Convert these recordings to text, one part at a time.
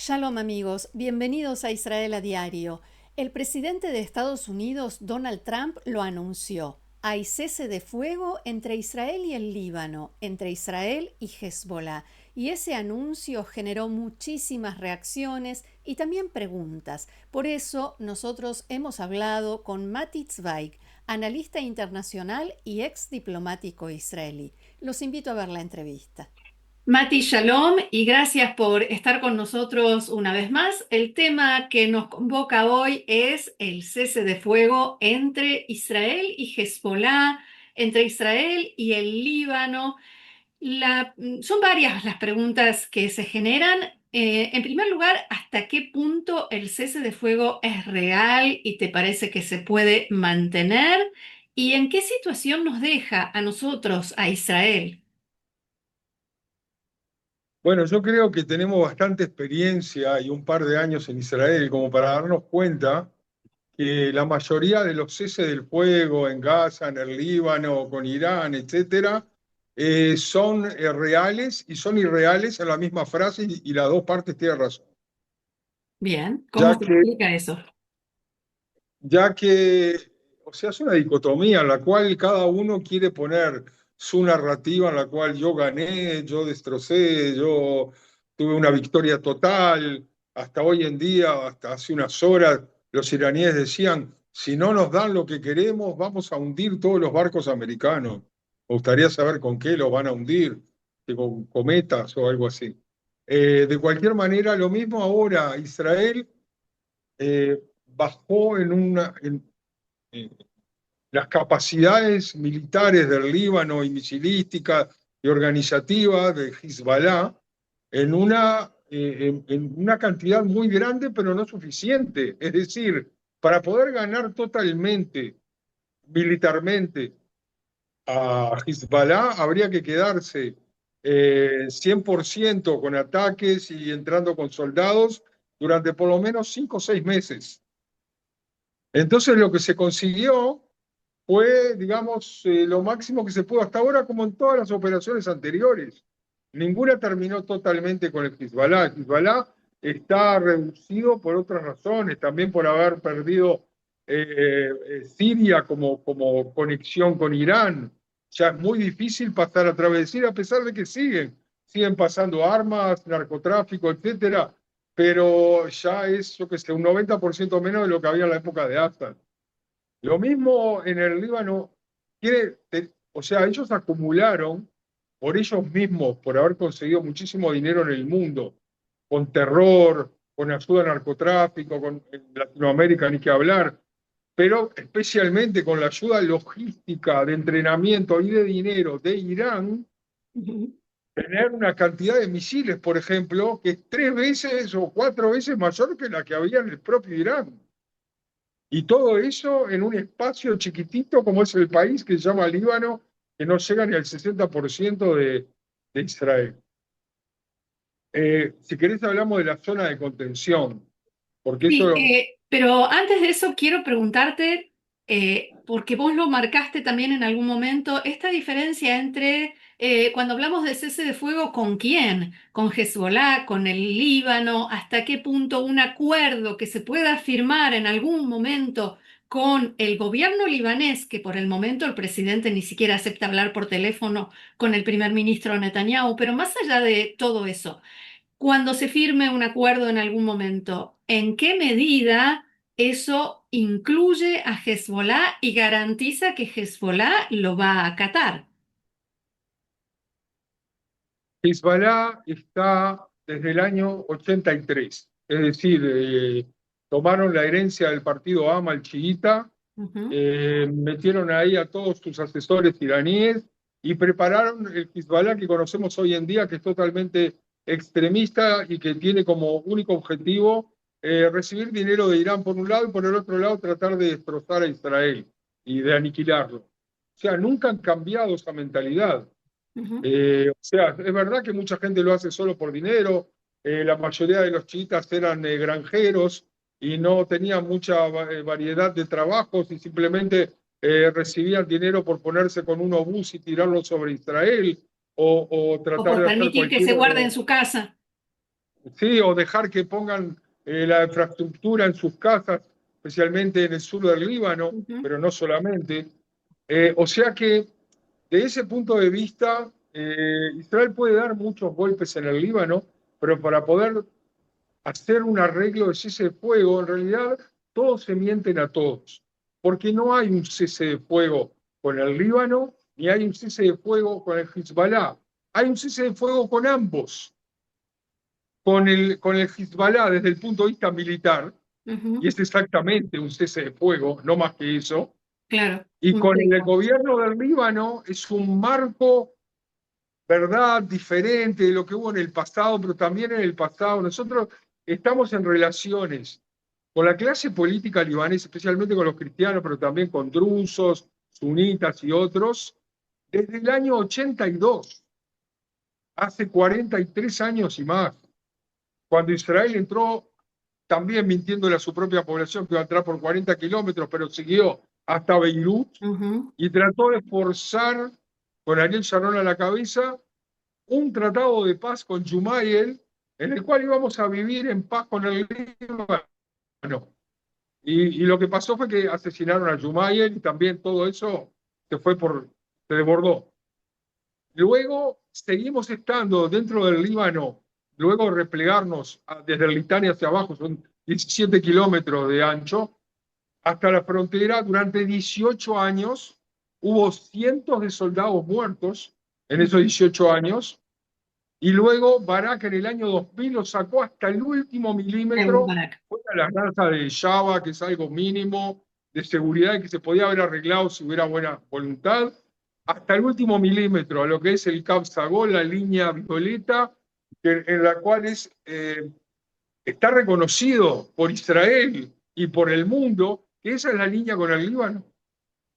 Shalom amigos, bienvenidos a Israel a Diario. El presidente de Estados Unidos, Donald Trump, lo anunció. Hay cese de fuego entre Israel y el Líbano, entre Israel y Hezbollah. Y ese anuncio generó muchísimas reacciones y también preguntas. Por eso nosotros hemos hablado con Mati Zweig, analista internacional y ex diplomático israelí. Los invito a ver la entrevista. Mati, shalom y gracias por estar con nosotros una vez más. El tema que nos convoca hoy es el cese de fuego entre Israel y Hezbollah, entre Israel y el Líbano. Son varias las preguntas que se generan. En primer lugar, ¿hasta qué punto el cese de fuego es real y te parece que se puede mantener? ¿Y en qué situación nos deja a nosotros, a Israel? Bueno, yo creo que tenemos bastante experiencia y un par de años en Israel como para darnos cuenta que la mayoría de los ceses del fuego en Gaza, en el Líbano, con Irán, etcétera, son reales y son irreales en la misma frase y las dos partes tienen razón. Bien, ¿cómo Ya se que, explica eso? ya que, o sea, es una dicotomía en la cual cada uno quiere poner su narrativa en la cual yo gané, yo destrocé, yo tuve una victoria total. Hasta hoy en día, hasta hace unas horas, los iraníes decían, si no nos dan lo que queremos, vamos a hundir todos los barcos americanos. Me gustaría saber con qué los van a hundir, que con cometas o algo así. De cualquier manera, lo mismo ahora, Israel bajó en las capacidades militares del Líbano y misilísticas y organizativas de Hezbollah en una cantidad muy grande, pero no suficiente. Es decir, para poder ganar totalmente militarmente a Hezbollah, habría que quedarse 100% con ataques y entrando con soldados durante por lo menos 5 o 6 meses. Entonces lo que se consiguió fue, digamos, lo máximo que se pudo hasta ahora, como en todas las operaciones anteriores. Ninguna terminó totalmente con el Hezbollah. El Hezbollah está reducido por otras razones, también por haber perdido Siria como conexión con Irán. Ya es muy difícil pasar a través de Siria, a pesar de que siguen pasando armas, narcotráfico, etcétera, pero ya es, yo qué sé, un 90% menos de lo que había en la época de Assad. Lo mismo en el Líbano, o sea, ellos acumularon por ellos mismos, por haber conseguido muchísimo dinero en el mundo, con terror, con ayuda al narcotráfico, en Latinoamérica ni que hablar, pero especialmente con la ayuda logística, de entrenamiento y de dinero de Irán, Ujú. tener una cantidad de misiles, por ejemplo, que es 3 veces o 4 veces mayor que la que había en el propio Irán. Y todo eso en un espacio chiquitito como es el país que se llama Líbano, que no llega ni al 60% de Israel. Si querés hablamos de la zona de contención, porque Sí, eso, pero antes de eso quiero preguntarte, porque vos lo marcaste también en algún momento, esta diferencia entre cuando hablamos de cese de fuego, ¿con quién? ¿Con Hezbollah? ¿Con el Líbano? ¿Hasta qué punto un acuerdo que se pueda firmar en algún momento con el gobierno libanés, que por el momento el presidente ni siquiera acepta hablar por teléfono con el primer ministro Netanyahu, pero más allá de todo eso? Cuando se firme un acuerdo en algún momento, ¿en qué medida eso incluye a Hezbollah y garantiza que Hezbollah lo va a acatar? Hezbollah está desde el año 83, es decir, tomaron la herencia del partido Amal chiita, Ujú. metieron ahí a todos sus asesores iraníes y prepararon el Hezbollah que conocemos hoy en día, que es totalmente extremista y que tiene como único objetivo recibir dinero de Irán por un lado y por el otro lado tratar de destrozar a Israel y de aniquilarlo. O sea, nunca han cambiado esa mentalidad. Ujú. O sea, es verdad que mucha gente lo hace solo por dinero, la mayoría de los chiitas eran granjeros y no tenían mucha variedad de trabajos y simplemente recibían dinero por ponerse con un obús y tirarlo sobre Israel o O tratar por de hacer permitir que se cualquier... guarde en su casa. sí, o dejar que pongan la infraestructura en sus casas, especialmente en el sur del Líbano, Ujú, pero no solamente. O sea que, de ese punto de vista, Israel puede dar muchos golpes en el Líbano, pero para poder hacer un arreglo de cese de fuego, en realidad todos se mienten a todos, porque no hay un cese de fuego con el Líbano, ni hay un cese de fuego con el Hezbollah. Hay un cese de fuego con ambos, con el Hezbollah desde el punto de vista militar, y ujú. es exactamente un cese de fuego, no más que eso, Claro, y muy con el rico. gobierno del Líbano es un marco, verdad, diferente de lo que hubo en el pasado, pero también en el pasado nosotros estamos en relaciones con la clase política libanesa, especialmente con los cristianos, pero también con drusos, sunitas y otros, desde el año 82, hace 43 años y más, cuando Israel entró también mintiéndole a su propia población que iba a entrar por 40 kilómetros, pero siguió hasta Beirut Ujú, y trató de forzar, con Ariel Sharon a la cabeza, un tratado de paz con Jumayel, en el cual íbamos a vivir en paz con el Líbano. Y lo que pasó fue que asesinaron a Jumayel y también todo eso se desbordó. Luego seguimos estando dentro del Líbano, luego de replegarnos desde el Litania hacia abajo, son 17 kilómetros de ancho, hasta la frontera durante 18 años. Hubo cientos de soldados muertos en esos ujú. 18 años. Y luego Barak en el año 2000 lo sacó hasta el último Egun milímetro, Barak. fuera la raza de Java, que es algo mínimo de seguridad y que se podía haber arreglado si hubiera buena voluntad, hasta el último milímetro, a lo que es el Cap Sagol, la línea violeta, en la cual está reconocido por Israel y por el mundo que esa es la línea con el Líbano.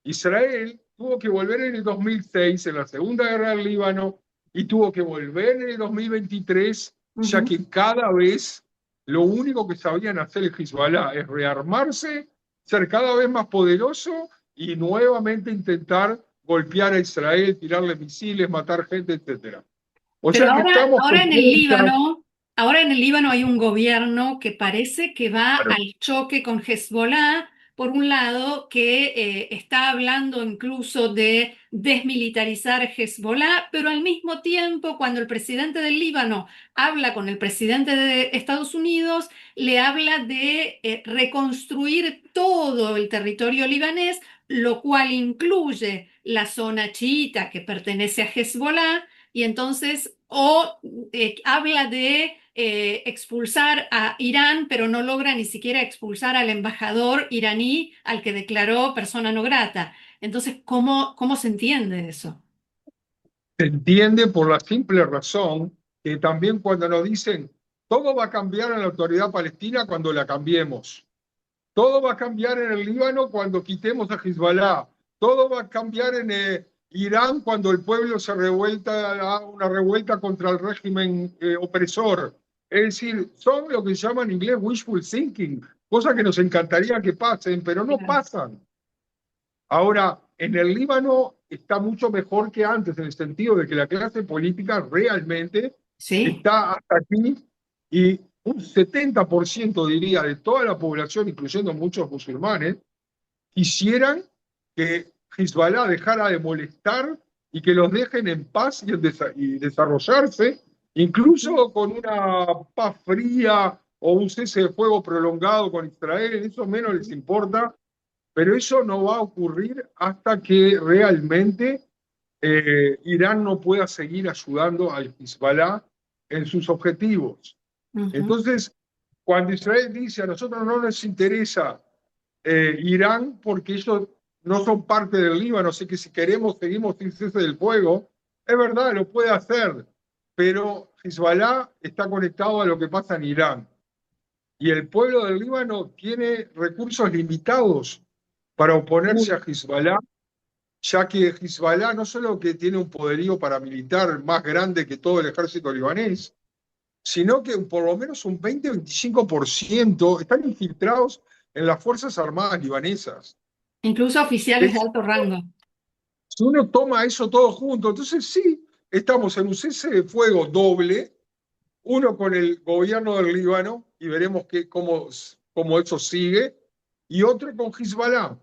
Israel tuvo que volver en el 2006, en la Segunda Guerra del Líbano, y tuvo que volver en el 2023, ya Ujú. que cada vez lo único que sabían hacer el Hezbollah es rearmarse, ser cada vez más poderoso y nuevamente intentar golpear a Israel, tirarle misiles, matar gente, etc. O Pero sea que estamos con muchas... Ahora en el Líbano hay un gobierno que parece que va al choque con Hezbollah, por un lado, que está hablando incluso de desmilitarizar Hezbollah, pero al mismo tiempo, cuando el presidente del Líbano habla con el presidente de Estados Unidos, le habla de reconstruir todo el territorio libanés, lo cual incluye la zona chiita que pertenece a Hezbollah y entonces, habla de expulsar a Irán, pero no logra ni siquiera expulsar al embajador iraní al que declaró persona no grata. Entonces, ¿cómo se entiende eso? Se entiende por la simple razón que también cuando nos dicen todo va a cambiar en la autoridad palestina cuando la cambiemos. Todo va a cambiar en el Líbano cuando quitemos a Hezbollah. Todo va a cambiar en Irán cuando el pueblo se revuelta, haga una revuelta contra el régimen opresor. Es decir, son lo que se llama en inglés wishful thinking, cosas que nos encantaría que pasen, pero no Claro. pasan. Ahora, en el Líbano está mucho mejor que antes, en el sentido de que la clase política realmente Sí, está hasta aquí y un 70% diría de toda la población, incluyendo muchos musulmanes, quisieran que Hezbollah dejara de molestar y que los dejen en paz y desarrollarse, incluso con una paz fría o un cese de fuego prolongado con Israel, eso menos les importa, pero eso no va a ocurrir hasta que realmente Irán no pueda seguir ayudando al Hezbollah en sus objetivos. ujú, Entonces, cuando Israel dice a nosotros no nos interesa Irán porque ellos no son parte del Líbano, así que si queremos seguimos sin cese del fuego, es verdad, lo puede hacer, pero Hezbollah está conectado a lo que pasa en Irán. Y el pueblo del Líbano tiene recursos limitados para oponerse a seguro. Hezbollah, ya que Hezbollah no solo que tiene un poderío paramilitar más grande que todo el ejército libanés, sino que por lo menos un 20-25% están infiltrados en las Fuerzas Armadas libanesas. Incluso oficiales de Es- alto rango. si uno toma eso todo junto, entonces sí, estamos en un cese de fuego doble, uno con el gobierno del Líbano, y veremos cómo eso sigue, y otro con Hezbollah,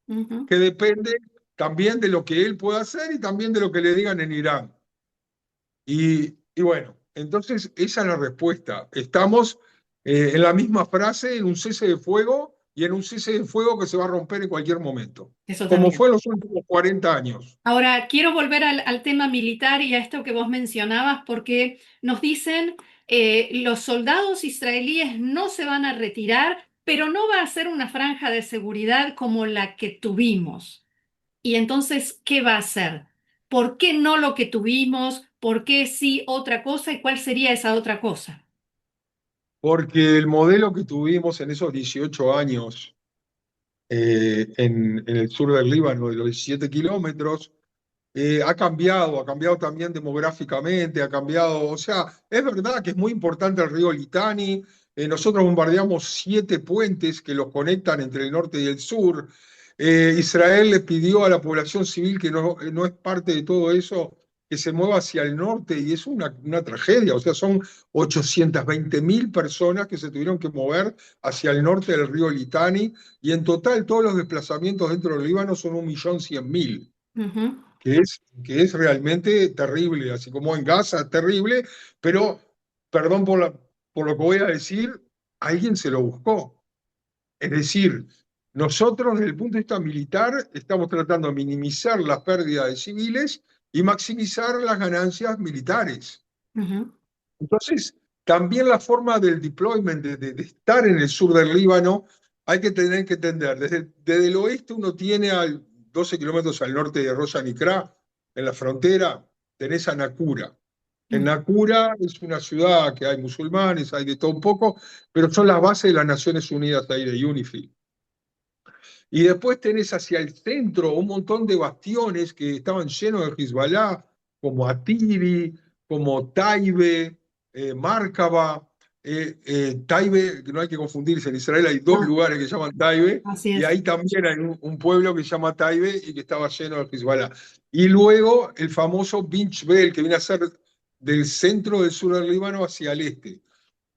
Ujú. que depende también de lo que él pueda hacer y también de lo que le digan en Irán. Y bueno, entonces esa es la respuesta. Estamos en la misma frase, en un cese de fuego y en un cese de fuego que se va a romper en cualquier momento, Eso como también. fue en los últimos 40 años. Ahora, quiero volver al tema militar y a esto que vos mencionabas, porque nos dicen los soldados israelíes no se van a retirar, pero no va a ser una franja de seguridad como la que tuvimos. Y entonces, ¿qué va a hacer? ¿Por qué no lo que tuvimos? ¿Por qué sí otra cosa? ¿Y cuál sería esa otra cosa? Porque el modelo que tuvimos en esos 18 años en el sur del Líbano, de los 17 kilómetros, ha cambiado también demográficamente, ha cambiado, o sea, es verdad que es muy importante el río Litani, nosotros bombardeamos 7 puentes que los conectan entre el norte y el sur. Israel le pidió a la población civil que no es parte de todo eso, que se mueva hacia el norte, y es una tragedia, o sea, son 820.000 personas que se tuvieron que mover hacia el norte del río Litani, y en total todos los desplazamientos dentro del Líbano son 1.100.000, Ujú, que es realmente terrible, así como en Gaza, terrible, pero, perdón por lo que voy a decir, alguien se lo buscó. Es decir, nosotros desde el punto de vista militar estamos tratando de minimizar las pérdidas de civiles y maximizar las ganancias militares. ujú, Entonces, también la forma del deployment, de estar en el sur del Líbano, hay que tener que entender. Desde el oeste uno tiene a 12 kilómetros al norte de Rosa Nicra, en la frontera, tenés a Naqura. En ujú, Naqura es una ciudad que hay musulmanes, hay de todo un poco, pero son las bases de las Naciones Unidas ahí de UNIFIL. Y después tenés hacia el centro un montón de bastiones que estaban llenos de Hezbollah, como Atiri, como Taibe, Márcaba. Taibe, que no hay que confundirse, en Israel hay 2 lugares que se llaman Taibe, así y es. ahí también hay un pueblo que se llama Taibe y que estaba lleno de Hezbollah. Y luego el famoso Binch Bel, que viene a ser del centro del sur del Líbano hacia el este,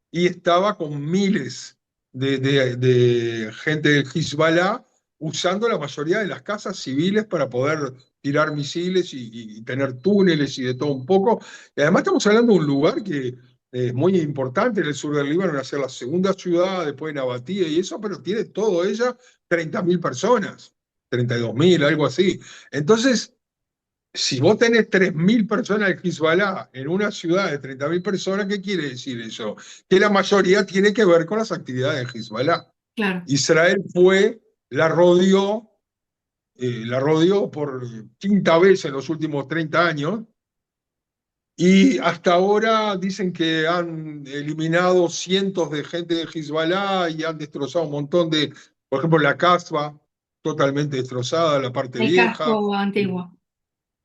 y estaba con miles de gente del Hezbollah usando la mayoría de las casas civiles para poder tirar misiles y tener túneles y de todo un poco. Y además estamos hablando de un lugar que es muy importante en el sur del Líbano, en hacer la segunda ciudad, después de Nabatía y eso, pero tiene todo ella 30.000 personas, 32.000, algo así. Entonces, si vos tenés 3.000 personas de Hezbollah en una ciudad de 30.000 personas, ¿qué quiere decir eso? Que la mayoría tiene que ver con las actividades de Hezbollah. Claro. Israel la rodeó por quinta vez en los últimos 30 años, y hasta ahora dicen que han eliminado cientos de gente de Hezbollah y han destrozado un montón por ejemplo, la Casbah, totalmente destrozada, la parte El vieja, casco antiguo.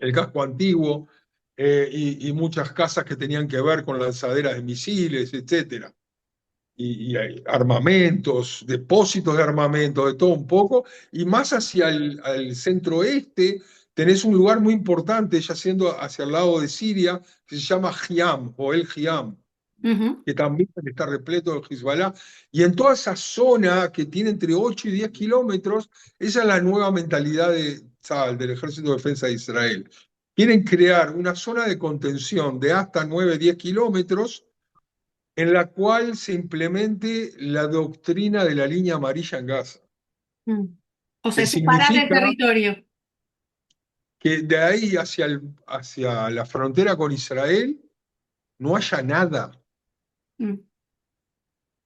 el casco antiguo, y muchas casas que tenían que ver con lanzaderas de misiles, etcétera. Y hay armamentos, depósitos de armamento, de todo un poco, y más hacia el centro-este tenés un lugar muy importante, ya siendo hacia el lado de Siria, que se llama Hiam o El Hiam, Ujú, que también está repleto de Hezbollah, y en toda esa zona que tiene entre 8 y 10 kilómetros, esa es la nueva mentalidad de Tzal, del Ejército de Defensa de Israel. Quieren crear una zona de contención de hasta 9 10 kilómetros, en la cual se implemente la doctrina de la línea amarilla en Gaza, mm. O que sea, separar el significa territorio. que de ahí hacia la frontera con Israel no haya nada. Mm,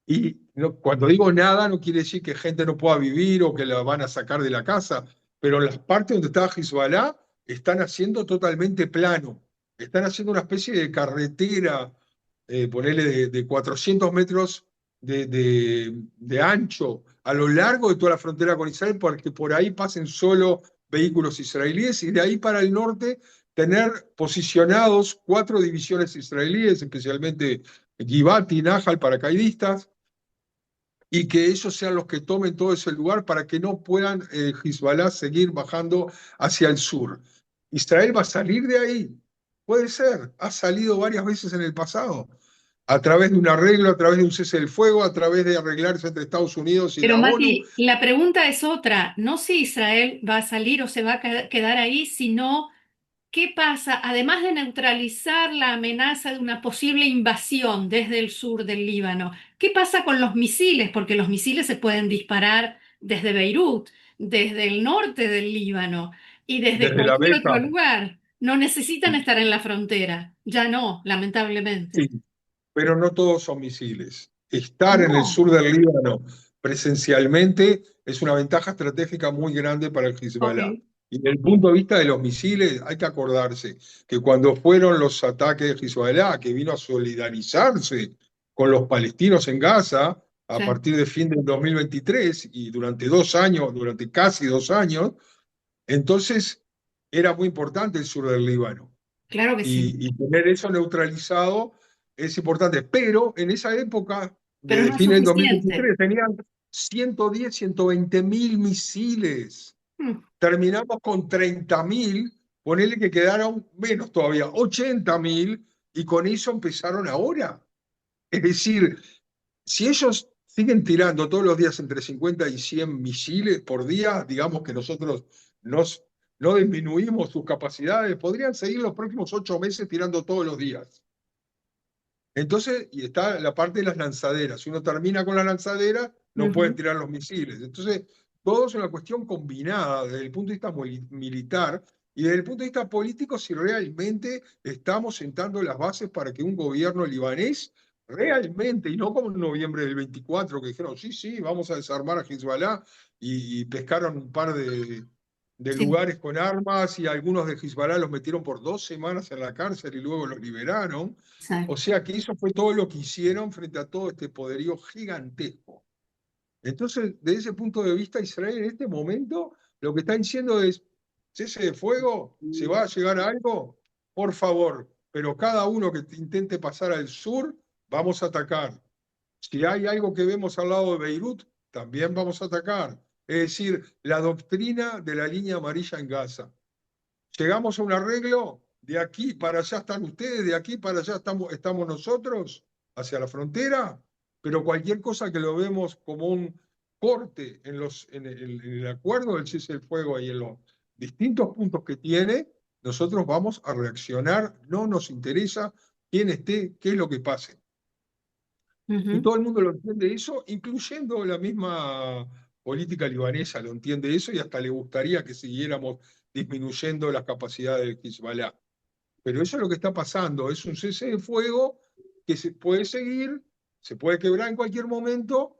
Y cuando digo nada, no quiere decir que gente no pueda vivir o que la van a sacar de la casa, pero las partes donde estaba Hezbollah están haciendo totalmente plano. Están haciendo una especie de carretera, ponele de 400 metros de ancho a lo largo de toda la frontera con Israel, para que por ahí pasen solo vehículos israelíes, y de ahí para el norte tener posicionados 4 divisiones israelíes, especialmente Givati, Nahal, paracaidistas, y que ellos sean los que tomen todo ese lugar para que no puedan Hezbollah seguir bajando hacia el sur. Israel va a salir de ahí, puede ser, ha salido varias veces en el pasado. a través de un arreglo, a través de un cese del fuego, a través de arreglarse entre Estados Unidos y Pero la ONU. Mati, la pregunta es otra, no si Israel va a salir o se va a quedar ahí, sino ¿qué pasa, además de neutralizar la amenaza de una posible invasión desde el sur del Líbano? ¿Qué pasa con los misiles? Porque los misiles se pueden disparar desde Beirut, desde el norte del Líbano y desde Desde la cualquier otro beca. lugar. No necesitan estar en la frontera. Ya no, lamentablemente. Sí, pero no todos son misiles. Estar en el No. sur del Líbano presencialmente es una ventaja estratégica muy grande para el Ok. Hezbollah. Y desde el punto de vista de los misiles, hay que acordarse que cuando fueron los ataques de Hezbollah, que vino a solidarizarse con los palestinos en Gaza a Sí, partir de fin del 2023 y durante 2 años, durante casi 2 años, entonces era muy importante el sur del Líbano claro que sí. y tener eso neutralizado es importante. Pero en esa época, Pero de no es fin del suficiente. 2023, tenían 110, 120.000 misiles. Mm, Terminamos con 30.000, ponele que quedaron menos todavía, 80.000, y con eso empezaron ahora. Es decir, si ellos siguen tirando todos los días entre 50 y 100 misiles por día, digamos que nosotros nos, no disminuimos sus capacidades, podrían seguir los próximos 8 meses tirando todos los días. Entonces, y está la parte de las lanzaderas. Si uno termina con la lanzadera, no pueden ujú, tirar los misiles. Entonces, todo es una cuestión combinada desde el punto de vista militar y desde el punto de vista político, si realmente estamos sentando las bases para que un gobierno libanés realmente, y no como en noviembre del 24, que dijeron, sí, sí, vamos a desarmar a Hezbollah y pescaron un par de sí, lugares con armas y algunos de Hezbollah los metieron por 2 semanas en la cárcel y luego los liberaron. sí, O sea que eso fue todo lo que hicieron frente a todo este poderío gigantesco. Entonces, desde ese punto de vista, Israel en este momento lo que está diciendo es, cese de fuego, ¿se va a llegar a algo? Por favor, pero cada uno que intente pasar al sur, vamos a atacar. Si hay algo que vemos al lado de Beirut, también vamos a atacar. Es decir, la doctrina de la línea amarilla en Gaza. Llegamos a un arreglo, de aquí para allá están ustedes, de aquí para allá estamos nosotros, hacia la frontera, pero cualquier cosa que lo vemos como un corte en el acuerdo del cese del fuego y en los distintos puntos que tiene, nosotros vamos a reaccionar, no nos interesa quién esté, qué es lo que pase. Y ujú. todo el mundo lo entiende eso, incluyendo la misma política libanesa lo entiende eso y hasta le gustaría que siguiéramos disminuyendo las capacidades del Hezbollah. Pero eso es lo que está pasando, es un cese de fuego que se puede seguir, se puede quebrar en cualquier momento,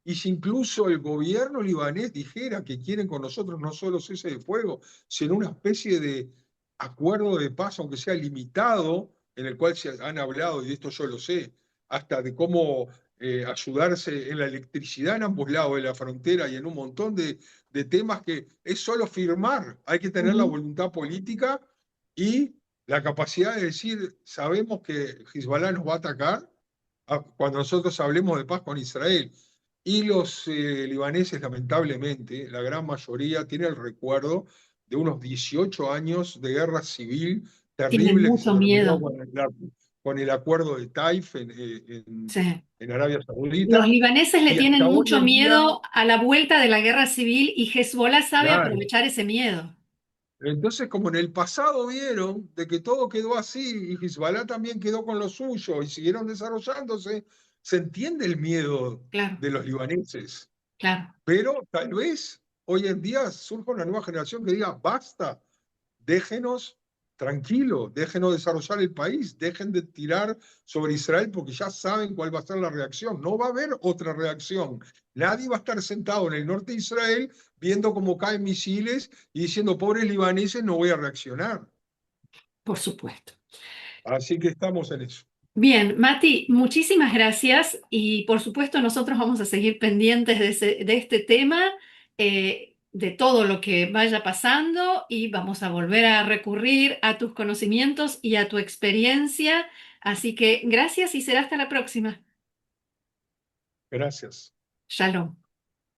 y si incluso el gobierno libanés dijera que quieren con nosotros no solo cese de fuego, sino una especie de acuerdo de paz, aunque sea limitado, en el cual se han hablado, y de esto yo lo sé, hasta de cómo ayudarse en la electricidad en ambos lados de la frontera y en un montón de temas que es solo firmar, hay que tener la Ujú. voluntad política y la capacidad de decir, sabemos que Hezbollah nos va a atacar cuando nosotros hablemos de paz con Israel. Y los libaneses, lamentablemente, la gran mayoría tiene el recuerdo de unos 18 años de guerra civil Tienen terrible que se mucho terminó miedo. con el acuerdo de Taif Sí. en Arabia Los Saudita. libaneses le Y hasta tienen hoy mucho en día, miedo a la vuelta de la guerra civil y Hezbollah sabe claro. aprovechar ese miedo. Entonces, como en el pasado vieron de que todo quedó así y Hezbollah también quedó con lo suyo y siguieron desarrollándose, se entiende el miedo Claro, de los libaneses. claro. Pero tal vez hoy en día surja una nueva generación que diga, basta, déjenos tranquilo, déjenos desarrollar el país, dejen de tirar sobre Israel porque ya saben cuál va a ser la reacción. No va a haber otra reacción. Nadie va a estar sentado en el norte de Israel viendo cómo caen misiles y diciendo, pobres libaneses, no voy a reaccionar. Por supuesto. Así que estamos en eso. Bien, Mati, muchísimas gracias y por supuesto nosotros vamos a seguir pendientes de este tema, de todo lo que vaya pasando y vamos a volver a recurrir a tus conocimientos y a tu experiencia. Así que gracias y será hasta la próxima. Gracias. Shalom.